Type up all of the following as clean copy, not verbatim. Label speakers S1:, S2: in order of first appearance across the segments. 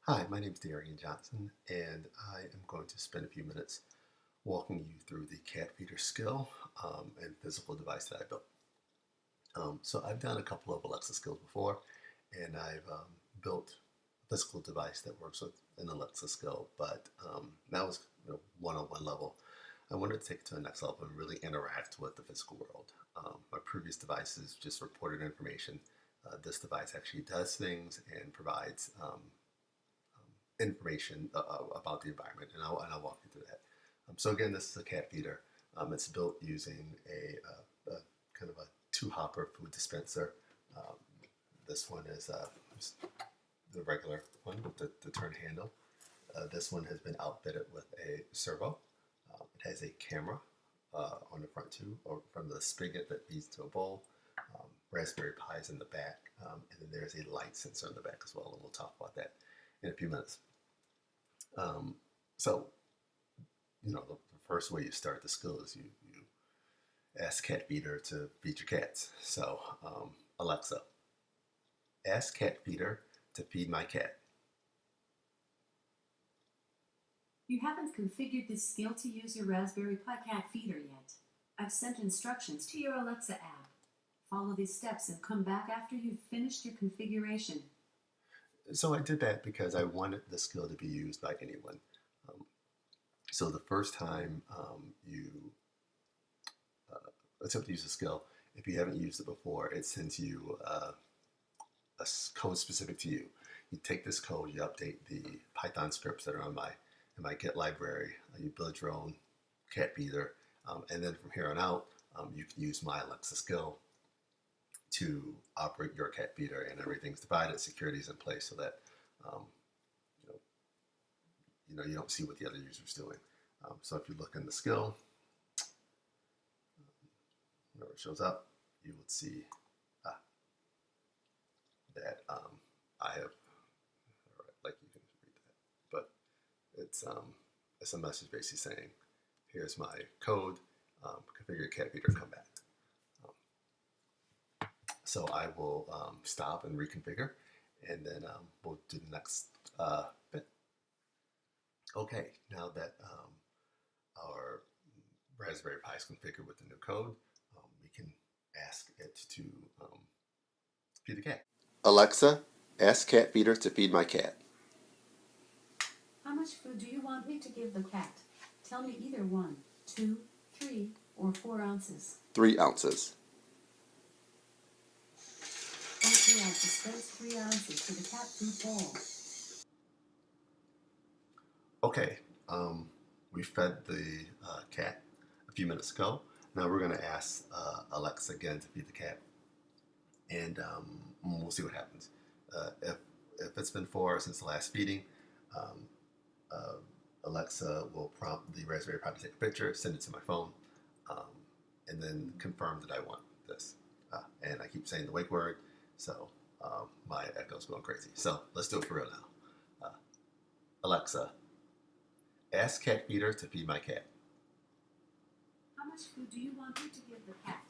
S1: Hi, my name is Darian Johnson, and I am going to spend a few minutes walking you through the CatFeeder skill and physical device that I built. So I've done a couple of Alexa skills before, and I've built a physical device that works with an Alexa skill, but that was one-on-one level. I wanted to take it to the next level and really interact with the physical world. My previous devices just reported information. This device actually does things and provides information about the environment, and I'll walk you through that. So again, this is a cat feeder. It's built using a kind of a two-hopper food dispenser. Um, this one is the regular one with the turn handle. This one has been outfitted with a servo. It has a camera on the front too, or from the spigot that feeds to a bowl. Raspberry Pi is in the back, and then there's a light sensor in the back as well, and we'll talk about that in a few minutes. Um, so, the first way you start the skill is you ask CatFeeder to feed your cats. So, Alexa, ask CatFeeder to feed my cat.
S2: You haven't configured this skill to use your Raspberry Pi CatFeeder yet. I've sent instructions to your Alexa app. Follow these steps and come back after you've finished your configuration.
S1: So I did that because I wanted the skill to be used by anyone. So the first time you attempt to use the skill, if you haven't used it before, it sends you a code specific to you. You take this code, you update the Python scripts that are in my Git library, you build your own cat feeder, and then from here on out, you can use my Alexa skill to operate your cat feeder, and everything's divided, security is in place so that um, you don't see what the other user's doing. So if you look in the skill, whenever it shows up, you would see that I have, like you can read that, but it's a message basically saying, here's my code, configure your cat feeder, come back. So I will stop and reconfigure, and then we'll do the next bit. Okay, now that our Raspberry Pi is configured with the new code, we can ask it to feed the cat. Alexa, ask CatFeeder to feed my cat.
S2: How much food do you want me to give the cat? Tell me either 1, 2, 3, or 4 ounces.
S1: 3 ounces.
S2: Okay, I've dispensed 3 ounces to the cat food bowl.
S1: Okay, we fed the cat a few minutes ago. Now we're going to ask Alexa again to feed the cat, and we'll see what happens. If it's been 4 hours since the last feeding, Alexa will prompt the Raspberry Pi to take a picture, send it to my phone, and then confirm that I want this. And I keep saying the wake word, so my echo's going crazy. So let's do it for real now. Alexa, ask CatFeeder to feed my cat.
S2: How much food do you want me to give the cat?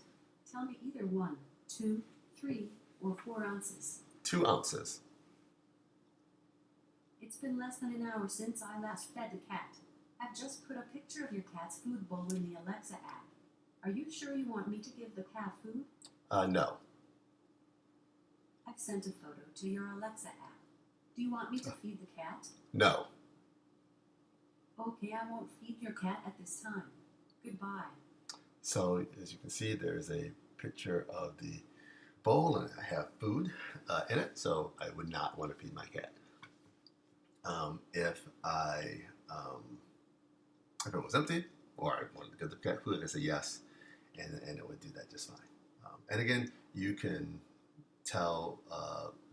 S2: Tell me either 1, 2, 3, or 4 ounces.
S1: 2 ounces.
S2: It's been less than an hour since I last fed the cat. I've just put a picture of your cat's food bowl in the Alexa app. Are you sure you want me to give the cat food?
S1: No.
S2: I've sent a photo to your Alexa app. Do you want me to feed the cat?
S1: No.
S2: Okay, I won't feed your cat at this time. Goodbye.
S1: So as you can see, there's a picture of the bowl, and I have food in it, so I would not want to feed my cat. If it was empty, or I wanted to give the cat food, I say yes, and it would do that just fine. And again, you can tell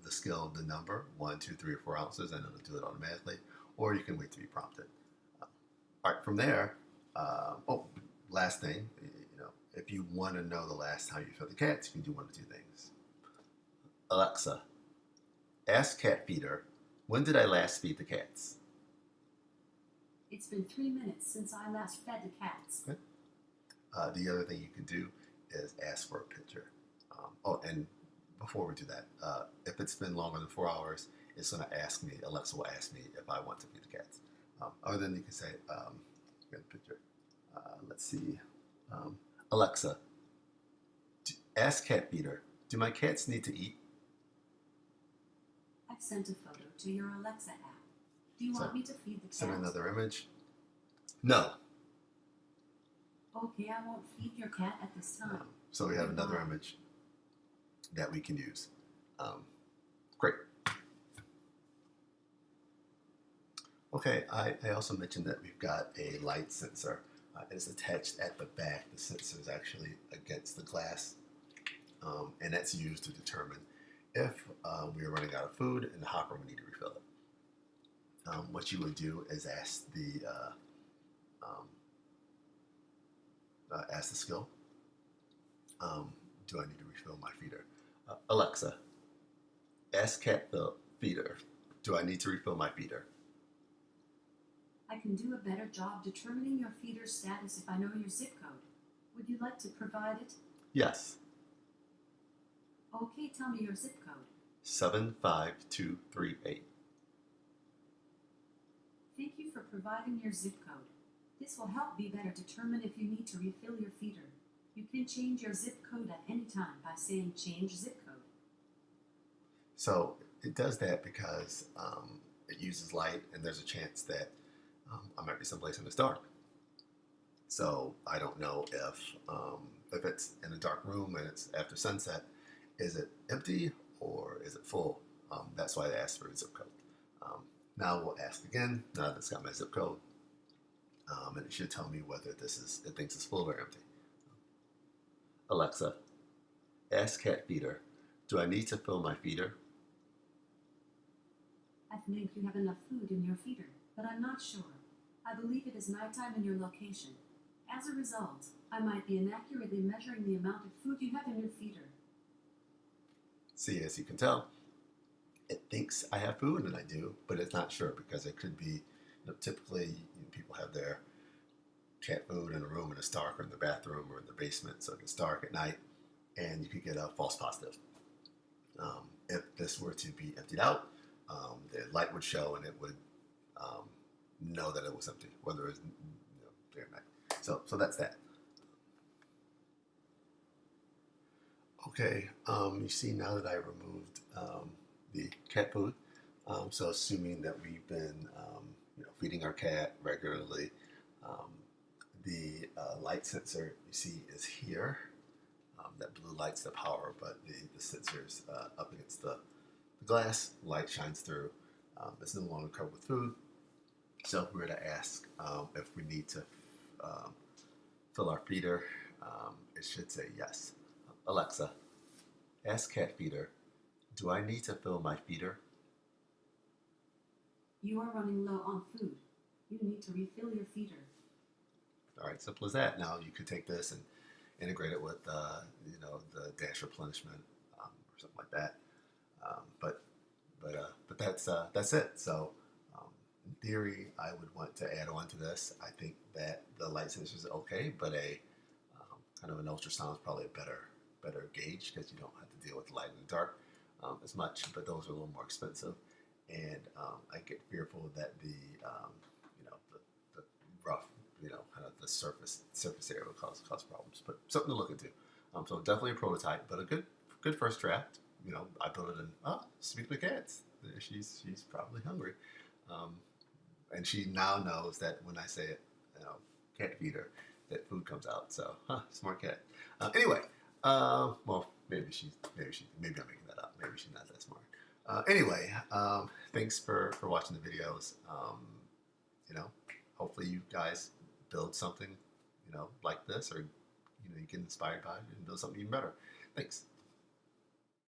S1: the skill the number 1, 2, 3, or 4 ounces, and it'll do it automatically, or you can wait to be prompted. All right, from there, last thing, if you want to know the last time you fed the cats, you can do one of 2 things. Alexa, ask CatFeeder, when did I last feed the cats?
S2: It's been 3 minutes since I last fed the cats.
S1: Okay. The other thing you can do is ask for a picture. And before we do that, if it's been longer than 4 hours it's going to ask me, Alexa will ask me if I want to feed the cats. Or then you can say, get a picture. Let's see. Alexa, ask CatFeeder, do my cats need to eat?
S2: I've sent a photo to your Alexa app. Do you
S1: So,
S2: want me to feed the
S1: send
S2: cat?
S1: another image. No.
S2: Okay, I won't feed your cat at this time.
S1: So we have another
S2: Goodbye.
S1: image that we can use. Great. Okay, I also mentioned that we've got a light sensor. It's attached at the back. The sensor is actually against the glass, and that's used to determine if we are running out of food in the hopper, we need to refill it. What you would do is ask the skill, do I need to refill my feeder? Alexa, ask CatFeeder, do I need to refill my feeder?
S2: I can do a better job determining your feeder status if I know your zip code. Would you like to provide it?
S1: Yes.
S2: Okay, tell me your zip code.
S1: 75238.
S2: Thank you for providing your zip code. This will help me better determine if you need to refill your feeder. You can change your zip code at any time by saying change zip code.
S1: So it does that because it uses light, and there's a chance that I might be someplace in the dark. So I don't know if it's in a dark room and it's after sunset, is it empty or is it full? That's why I asked for a zip code. Now we'll ask again, now that it's got my zip code, and it should tell me whether it thinks it's full or empty. Alexa, ask CatFeeder, do I need to fill my feeder?
S2: I think you have enough food in your feeder, but I'm not sure. I believe it is nighttime in your location. As a result, I might be inaccurately measuring the amount of food you have in your feeder.
S1: See, as you can tell, it thinks I have food, and I do, but it's not sure because it could be, typically people have their cat food in a room and it's dark, or in the bathroom or in the basement, so it's dark at night, and you could get a false positive. If this were to be emptied out, the light would show and it would know that it was empty, whether it's day or night. So that's that. Okay, you see now that I removed the cat food, so assuming that we've been feeding our cat regularly, the light sensor you see is here. That blue light's the power, but the sensor's up against the glass. Light shines through. It's no longer covered with food. So if we were to ask if we need to fill our feeder, it should say yes. Alexa, ask CatFeeder, do I need to fill my feeder?
S2: You are running low on food. You need to refill your feeder.
S1: All right, simple as that. Now you could take this and integrate it with the dash replenishment or something like that. But that's it. So in theory, I would want to add on to this. I think that the light sensor is okay, but a kind of an ultrasound is probably a better gauge because you don't have to deal with light in the dark as much. But those are a little more expensive, and I get fearful that the rough, kind of the surface area will cause problems. But something to look into. So definitely a prototype, but a good first draft. I built it in. Speak of the cats, she's probably hungry, and she now knows that when I say it, CatFeeder, that food comes out. So smart cat. Anyway, well maybe I'm making that up. Maybe she's not that smart. Anyway, thanks for watching the videos. Hopefully you guys build something, like this, or you get inspired by it and build something even better. Thanks.